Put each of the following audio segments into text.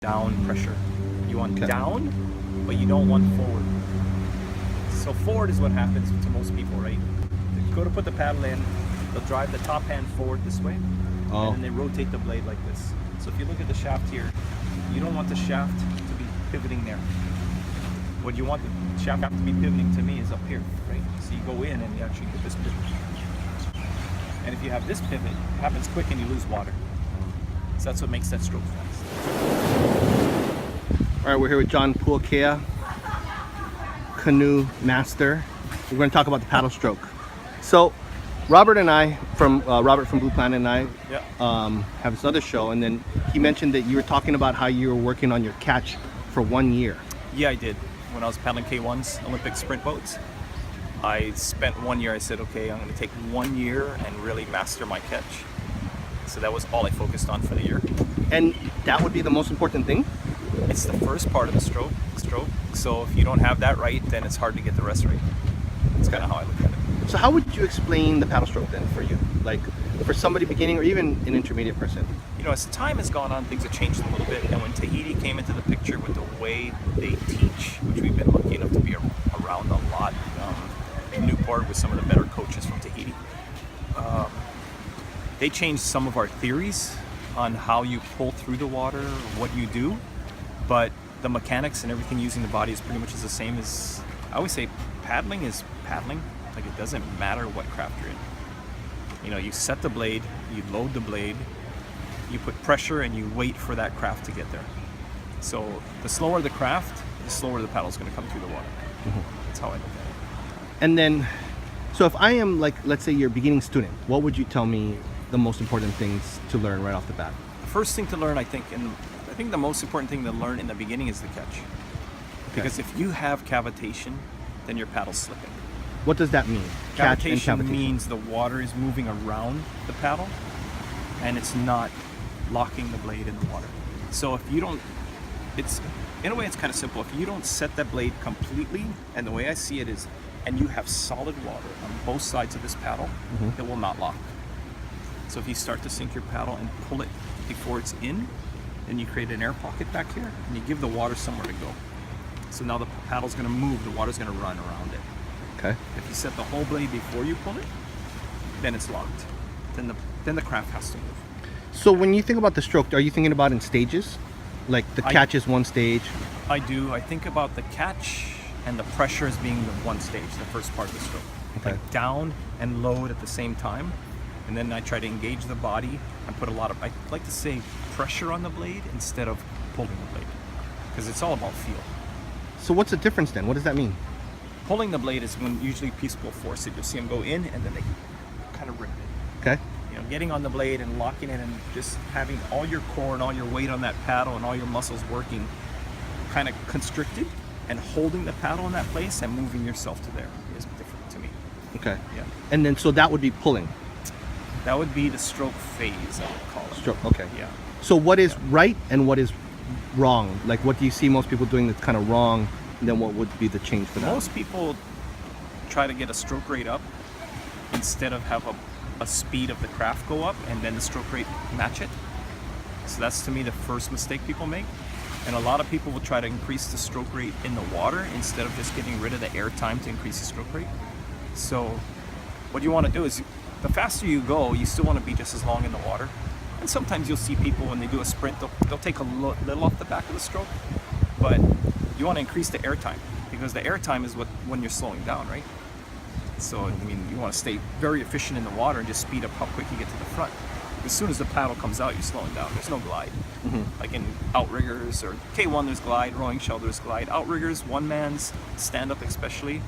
down pressure. You want down, but you don't want forward. So forward is what happens to most people, right? They go to put the paddle in, they'll drive the top hand forward this way, and then they rotate the blade like this. So if you look at the shaft here, you don't want the shaft to be pivoting there. What you want the shaft to be pivoting to me is up here, right? So you go in and you actually get this pivot. And if you have this pivot, it happens quick and you lose water. So that's what makes that stroke fast. All right, we're here with John Puakea, canoe master. We're going to talk about the paddle stroke. So Robert and I, Robert from Blue Planet and I, have this other show, and then he mentioned that you were talking about how you were working on your catch for 1 year. Yeah, I did. When I was paddling K1s, Olympic sprint boats, I spent 1 year. I said, okay, I'm going to take 1 year and really master my catch. So that was all I focused on for the year. And that would be the most important thing? It's the first part of the stroke. So if you don't have that right, then it's hard to get the rest right. That's kind of how I look at it. So how would you explain the paddle stroke then for you? Like for somebody beginning or even an intermediate person? You know, as time has gone on, things have changed a little bit. And when Tahiti came into the picture with the way they teach, which we've been lucky enough to be around a lot, in Newport with some of the better coaches from Tahiti, they changed some of our theories on how you pull through the water, what you do. But the mechanics and everything using the body is pretty much the same as, I always say, paddling is paddling. Like, it doesn't matter what craft you're in. You know, you set the blade, you load the blade, you put pressure, and you wait for that craft to get there. So the slower the craft, the slower the paddle is going to come through the water. That's how I look at it. And then, so if I am like, let's say you're a beginning student, what would you tell me the most important things to learn right off the bat? The first thing to learn, I think the most important thing to learn in the beginning is the catch. Because if you have cavitation, then your paddle's slipping. What does that mean? Catch and cavitation means the water is moving around the paddle and it's not locking the blade in the water. So if you don't, in a way it's kind of simple. If you don't set that blade completely, and the way I see it is, and you have solid water on both sides of this paddle, it will not lock. So if you start to sink your paddle and pull it before it's in, then you create an air pocket back here and you give the water somewhere to go. So now the paddle's going to move, the water's going to run around it. Okay. If you set the whole blade before you pull it, then it's locked. Then the craft has to move. So when you think about the stroke, are you thinking about in stages? Like the catch is one stage? I do. I think about the catch and the pressure as being the one stage, the first part of the stroke. Okay. Like down and load at the same time. And then I try to engage the body and put I like to say, pressure on the blade instead of pulling the blade. Because it's all about feel. So what's the difference then? What does that mean? Pulling the blade is when usually people will force it. You'll see them go in and then they kind of rip it. Okay. You know, getting on the blade and locking it and just having all your core and all your weight on that paddle and all your muscles working kind of constricted, and holding the paddle in that place and moving yourself to there is different to me. Okay. Yeah. And then so that would be pulling. That would be the stroke phase, I would call it. Stroke. Okay. Yeah. So what is right and what is wrong? Like what do you see most people doing that's kind of wrong? And then what would be the change for that? Most people try to get a stroke rate up instead of have a speed of the craft go up and then the stroke rate match it. So that's to me the first mistake people make. And a lot of people will try to increase the stroke rate in the water instead of just getting rid of the air time to increase the stroke rate. So what you want to do is, the faster you go, you still want to be just as long in the water. And sometimes you'll see people when they do a sprint, they'll take a little off the back of the stroke, but you want to increase the air time, because the air time is when you're slowing down, right? So, I mean, you want to stay very efficient in the water and just speed up how quick you get to the front. As soon as the paddle comes out, you're slowing down. There's no glide. Like in outriggers or K1, there's glide, rowing shell, there's glide. Outriggers, one man's, stand up especially.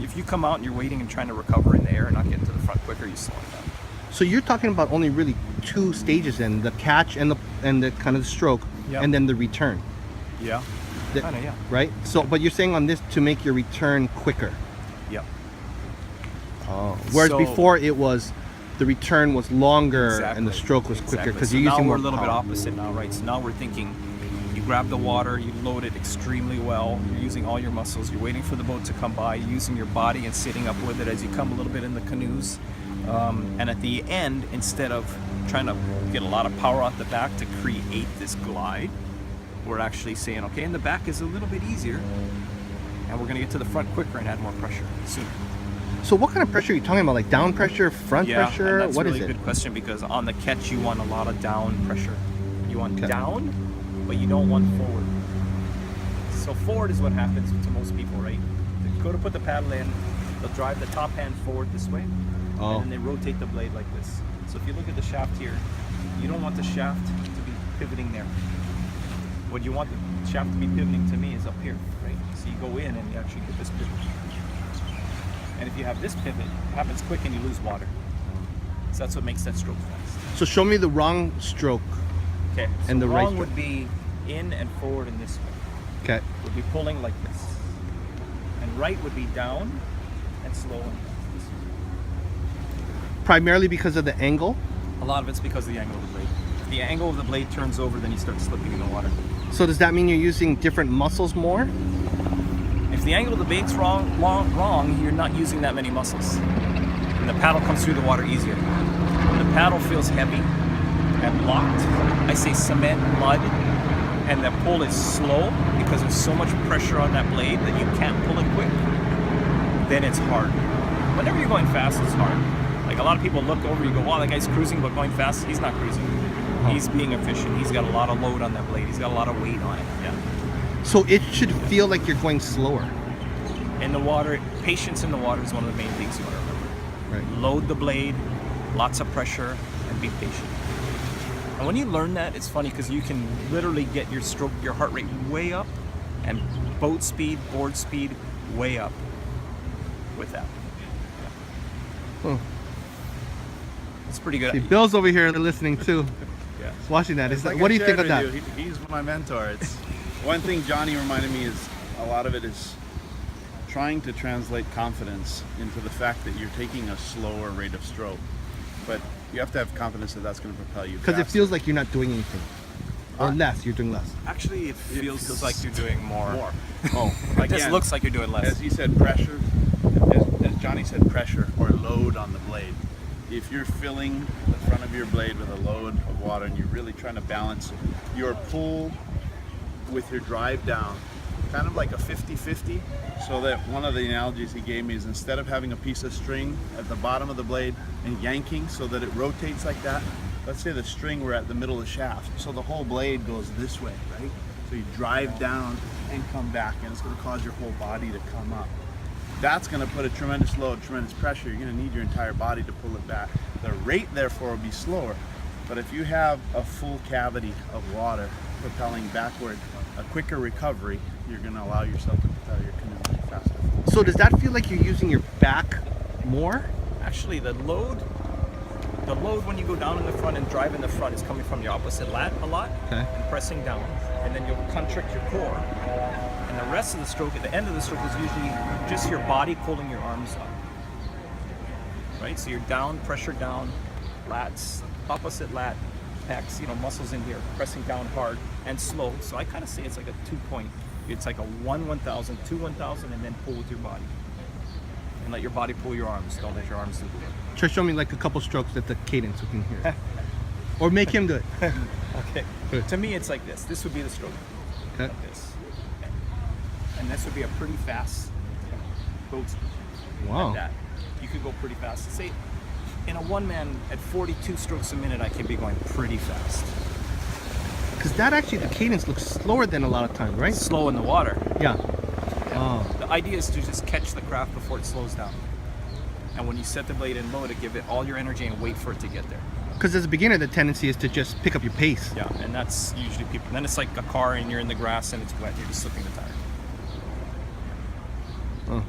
If you come out and you're waiting and trying to recover in the air and not getting to the front quicker, you're slowing down. So you're talking about only really two stages then, the catch and the kind of the stroke, and then the return. Yeah. Kinda, yeah. Right? So, but you're saying on this to make your return quicker. Yeah. Oh. Whereas before it was, the return was longer and the stroke was quicker because you're using more power. Now we're a little bit opposite now, right? So now we're thinking, you grab the water, you load it extremely well, you're using all your muscles, you're waiting for the boat to come by, you're using your body and sitting up with it as you come a little bit in the canoes. And at the end, instead of trying to get a lot of power off the back to create this glide, we're actually saying, okay, in the back is a little bit easier, and we're gonna get to the front quicker and add more pressure sooner. So what kind of pressure are you talking about? Like down pressure, front pressure? And that's What really is a it? good question, because on the catch you want a lot of down pressure. You want Okay. down, but you don't want forward. So forward is what happens to most people, right? They go to put the paddle in, they'll drive the top hand forward this way, Oh. and then they rotate the blade like this. So if you look at the shaft here, you don't want the shaft to be pivoting there. What you want the shaft to be pivoting to me is up here, right? So you go in and you actually get this pivot. And if you have this pivot, it happens quick and you lose water. So that's what makes that stroke fast. So show me the wrong stroke. Okay, so And the right wrong stroke. would be in and forward in this way. Okay. Would be pulling like this. And right would be down and slow and this way. Primarily because of the angle. A lot of it's because of the angle of the blade. If the angle of the blade turns over, then you start slipping in the water. So does that mean you're using different muscles more? If the angle of the bait's wrong, you're not using that many muscles. And the paddle comes through the water easier. When the paddle feels heavy and locked, I say cement, mud, and the pull is slow because there's so much pressure on that blade that you can't pull it quick, then it's hard. Whenever you're going fast, it's hard. Like a lot of people look over, you go, wow, that guy's cruising, but going fast. He's not cruising. He's being efficient. He's got a lot of load on that blade. He's got a lot of weight on it. Yeah. So it should feel like you're going slower. In the water, patience in the water is one of the main things you want to remember. Right. Load the blade, lots of pressure, and be patient. And when you learn that, it's funny because you can literally get your stroke, your heart rate way up, and boat speed, board speed way up with that. Huh. It's pretty good. See, Bill's over here listening too. Yeah. He's watching that. It's like What do I you think shared of with that? you, he's my mentor. It's one thing Johnny reminded me is a lot of it is trying to translate confidence into the fact that you're taking a slower rate of stroke, but you have to have confidence that that's going to propel you. Because it faster. feels like you're not doing anything. Or less, you're doing less. Actually, it feels like you're doing more. more. Oh, It just looks like you're doing less. As he said, pressure. As Johnny said, pressure or load on the blade. If you're filling the front of your blade with a load of water and you're really trying to balance your pull with your drive down, kind of like a 50-50, so that one of the analogies he gave me is instead of having a piece of string at the bottom of the blade and yanking so that it rotates like that, let's say the string were at the middle of the shaft, so the whole blade goes this way, right? So you drive down and come back, and it's going to cause your whole body to come up. That's going to put a tremendous load, tremendous pressure. You're going to need your entire body to pull it back. The rate, therefore, will be slower. But if you have a full cavity of water propelling backward, a quicker recovery, you're going to allow yourself to propel your canoe faster. So does that feel like you're using your back more? Actually, the load when you go down in the front and drive in the front is coming from the opposite lat a lot, Okay. and pressing down, and then you'll constrict your core. And the rest of the stroke, at the end of the stroke, is usually just your body pulling your arms up. Right? So you're down, pressure down, lats, opposite lat, pecs, muscles in here, pressing down hard and slow. So I kind of say it's like a 2-point. It's like a 1/1000, 2/1000, and then pull with your body. And let your body pull your arms. Don't let your arms do the work. Try show me like a couple strokes at the cadence we can hear. Or make him do it. Okay. Good. To me, it's like this. This would be the stroke. Okay. Like this. And this would be a pretty fast boat speed. Wow. Like that. You could go pretty fast. Say, in a one-man, at 42 strokes a minute, I can be going pretty fast. Because that actually, the cadence looks slower than a lot of times, right? Slow in the water. Yeah. Oh. The idea is to just catch the craft before it slows down. And when you set the blade in low, to give it all your energy and wait for it to get there. Because as a beginner, the tendency is to just pick up your pace. Yeah, and that's usually people. Then it's like a car and you're in the grass and it's wet, you're just slipping the tire. Oh.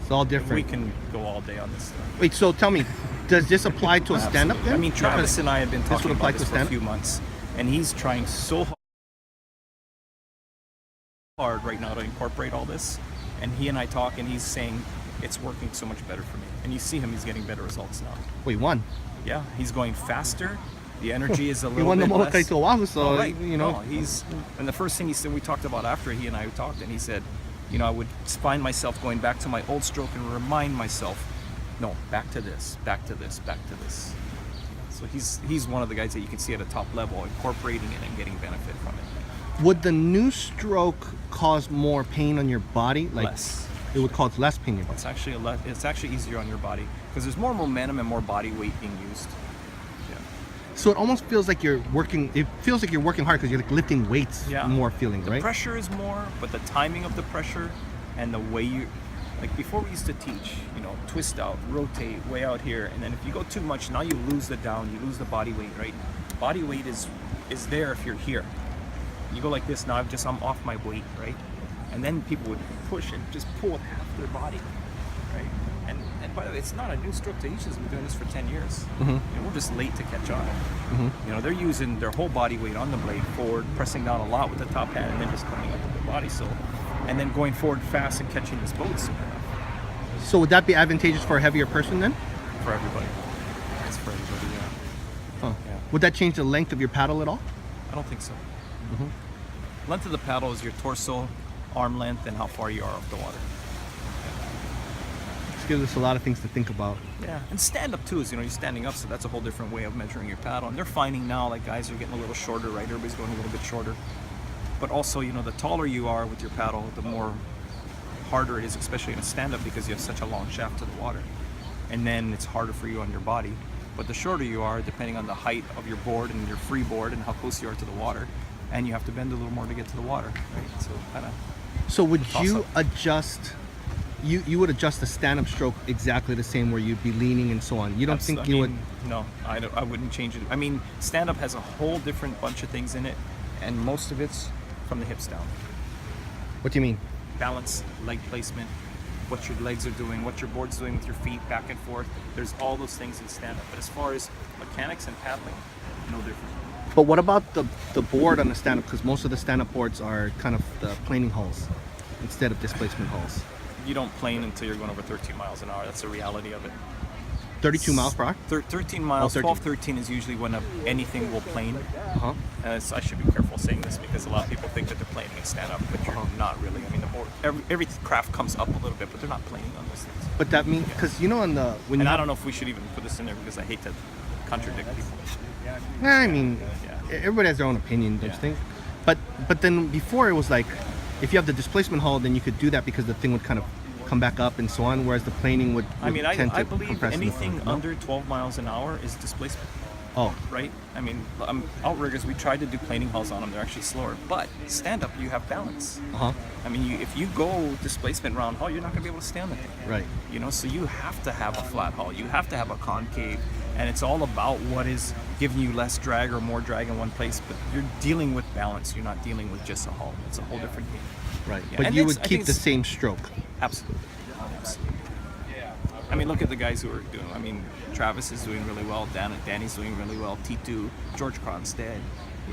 It's all We different. can go all day on this stuff. Wait, so tell me, does this apply to a stand-up then? I mean, Travis and I have been This talking would apply about to this for a stand-up? few months, and he's trying so hard right now to incorporate all this. And he and I talk, and he's saying it's working so much better for me. And you see him; he's getting better results now. Wait, one. Yeah, he's going faster. The energy is a He little won the bit Molokai less. to Oahu, so, Oh, right. you know. No, he's, and the first thing he said, we talked about after he and I talked, and he said, I would find myself going back to my old stroke and remind myself, no, back to this, back to this, back to this. So he's one of the guys that you can see at a top level incorporating it and getting benefit from it. Would the new stroke cause more pain on your body? Like Less. it would cause less pain in your body. It's actually easier on your body because there's more momentum and more body weight being used. Yeah. So it almost feels like you're working. It feels like you're working hard because you're like lifting weights. Yeah. More feeling, The right? pressure is more, but the timing of the pressure and the way you, like before we used to teach, twist out, rotate, way out here, and then if you go too much, now you lose the down, you lose the body weight, right? Body weight is there if you're here. You go like this, now I'm off my weight, right? And then people would push and just pull with half their body, right? And by the way, it's not a new stroke. Tahitians have been doing this for 10 years. We're just late to catch on. They're using their whole body weight on the blade forward, pressing down a lot with the top hand, and then just coming up with the body. So, and then going forward fast and catching this boat soon enough. So would that be advantageous for a heavier person then? For everybody. It's for everybody, yeah. Huh. Yeah. Would that change the length of your paddle at all? I don't think so. Length of the paddle is your torso, arm length, and how far you are off the water. This gives us a lot of things to think about. Yeah, and stand up too is, you're standing up, so that's a whole different way of measuring your paddle. And they're finding now, like guys are getting a little shorter, right? Everybody's going a little bit shorter. But also, the taller you are with your paddle, the more harder it is, especially in a stand-up because you have such a long shaft to the water. And then it's harder for you on your body. But the shorter you are, depending on the height of your board and your free board and how close you are to the water, and you have to bend a little more to get to the water, right? So kind of. So would you toss-up. adjust? You would adjust the stand-up stroke exactly the same, where you'd be leaning and so on. You don't think you would? No, I wouldn't change it. I mean, stand-up has a whole different bunch of things in it, and most of it's from the hips down. What do you mean? Balance, leg placement, what your legs are doing, what your board's doing with your feet back and forth. There's all those things in stand-up. But as far as mechanics and paddling, no different. But what about the board on the stand-up? Because most of the stand-up boards are kind of the planing hulls instead of displacement hulls. You don't plane until you're going over 13 miles an hour. That's the reality of it. 32 miles per hour? 13 miles, 13. 12, 13 is usually when anything will plane. Uh-huh. I should be careful saying this because a lot of people think that they're planing in stand-up, but you're not really. I mean, the board, every craft comes up a little bit, but they're not planing on those things. But that means, because on the... when And you I don't know if we should even put this in there because I hate to contradict people. I mean, Yeah. everybody has their own opinion, don't you Yeah. think? But then before it was like, if you have the displacement hull, then you could do that because the thing would kind of come back up and so on, whereas the planing would I mean, tend I to believe compress in the anything front, no? under 12 miles an hour is displacement, Oh, right? I mean, outriggers, we tried to do planing hulls on them. They're actually slower. But stand-up, you have balance. uh-huh, I mean, if you go displacement round hull, you're not going to be able to stay on the thing. right. So you have to have a flat hull. You have to have a concave. And it's all about what is giving you less drag or more drag in one place. But you're dealing with balance. You're not dealing with just a hull. It's a whole different game. Right, Yeah, but and you it's- would I keep think the it's- same stroke. Absolutely. I mean, look at the guys who are doing. I mean, Travis is doing really well. Danny's doing really well. T2, George Cronstead.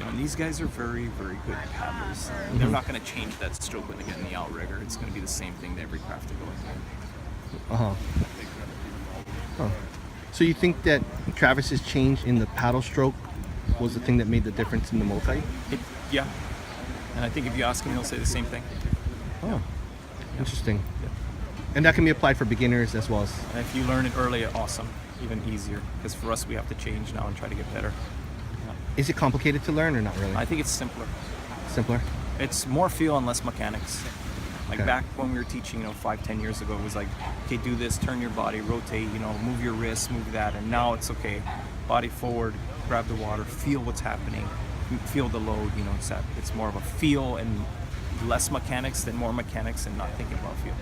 And these guys are very, very good paddlers. They're not going to change that stroke when they get in the outrigger. It's going to be the same thing to every craft that goes in. Uh-huh. Huh. So you think that Travis's change in the paddle stroke was the thing that made the difference in the multi? Yeah. And I think if you ask him, he'll say the same thing. Oh, interesting. And that can be applied for beginners as well as... And if you learn it early, awesome. Even easier. Because for us, we have to change now and try to get better. Is it complicated to learn or not really? I think it's simpler. Simpler? It's more feel and less mechanics. Like Okay. back when we were teaching, 5-10 years ago, it was like, okay, do this, turn your body, rotate, move your wrists, move that. And now it's okay, body forward, grab the water, feel what's happening, feel the load. It's more of a feel and less mechanics than more mechanics and not thinking about feel.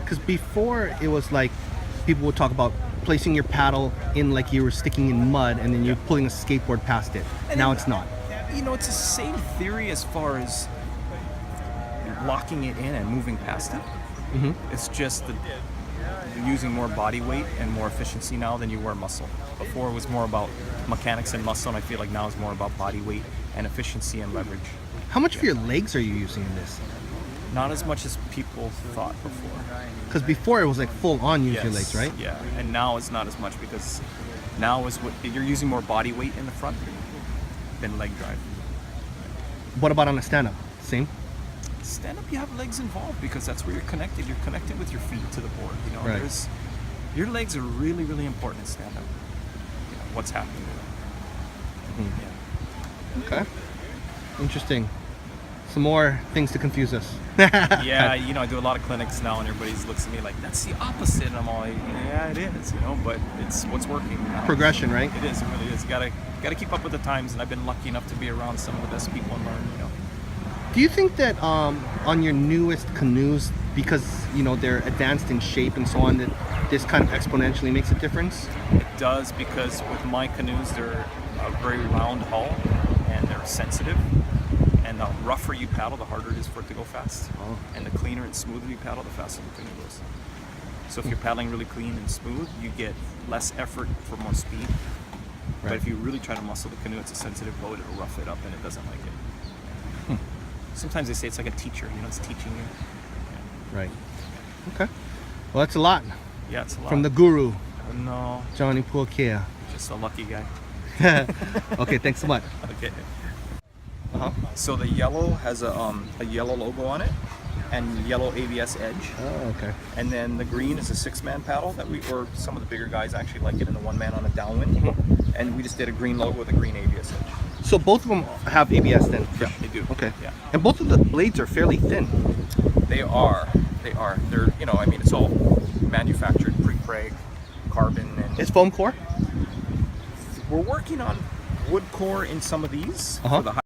Because before it was like people would talk about placing your paddle in like you were sticking in mud and then you're pulling a skateboard past it. And Now then, it's not. It's the same theory as far as locking it in and moving past it. Mm-hmm. It's just that you're using more body weight and more efficiency now than you were muscle. Before it was more about mechanics and muscle, and I feel like now it's more about body weight and efficiency and leverage. How much of your legs are you using in this? Not as much as people thought before. Because before it was like full on use your legs, right? Yeah, and now it's not as much because now is what you're using more body weight in the front than leg drive. What about on a stand-up? Same? Stand up, you have legs involved because that's where you're connected. You're connected with your feet to the board. Right. Your legs are really, really important in stand up. What's happening with them. Okay. Interesting. some more things to confuse us. Yeah, you know, I do a lot of clinics now, and everybody looks at me like, that's the opposite. And I'm all like, yeah, it is, you know, but it's what's working now. Progression, right? It is, it really is. You gotta keep up with the times, and I've been lucky enough to be around some of the best people and learn, you know. Do you think that on your newest canoes, because you know they're advanced in shape and so on, that this kind of exponentially makes a difference? It does, because with my canoes, they're a very round hull, and they're sensitive. And the rougher you paddle, the harder it is for it to go fast. Oh. And the cleaner and smoother you paddle, the faster the canoe goes. So if you're paddling really clean and smooth, you get less effort for more speed. But Right. if you really try to muscle the canoe, it's a sensitive boat, it'll rough it up and it doesn't like it. Sometimes they say it's like a teacher, you know, it's teaching you. Right. Okay. Well, that's a lot Yeah, it's a lot. from the guru, No, Johnny Puakea. just a lucky guy. Okay, thanks so much. Okay. So the yellow has a yellow logo on it and yellow ABS edge. Oh, okay. And then the green is a 6-man paddle or some of the bigger guys actually like it in the 1-man on a downwind. And we just did a green logo with a green ABS edge. So both of them have ABS then? Yeah, they do. Okay. Yeah. And both of the blades are fairly thin. They are. They're, you know, I mean, it's all manufactured pre-preg, carbon, and It's foam core? we're working on wood core in some of these Uh-huh. for the high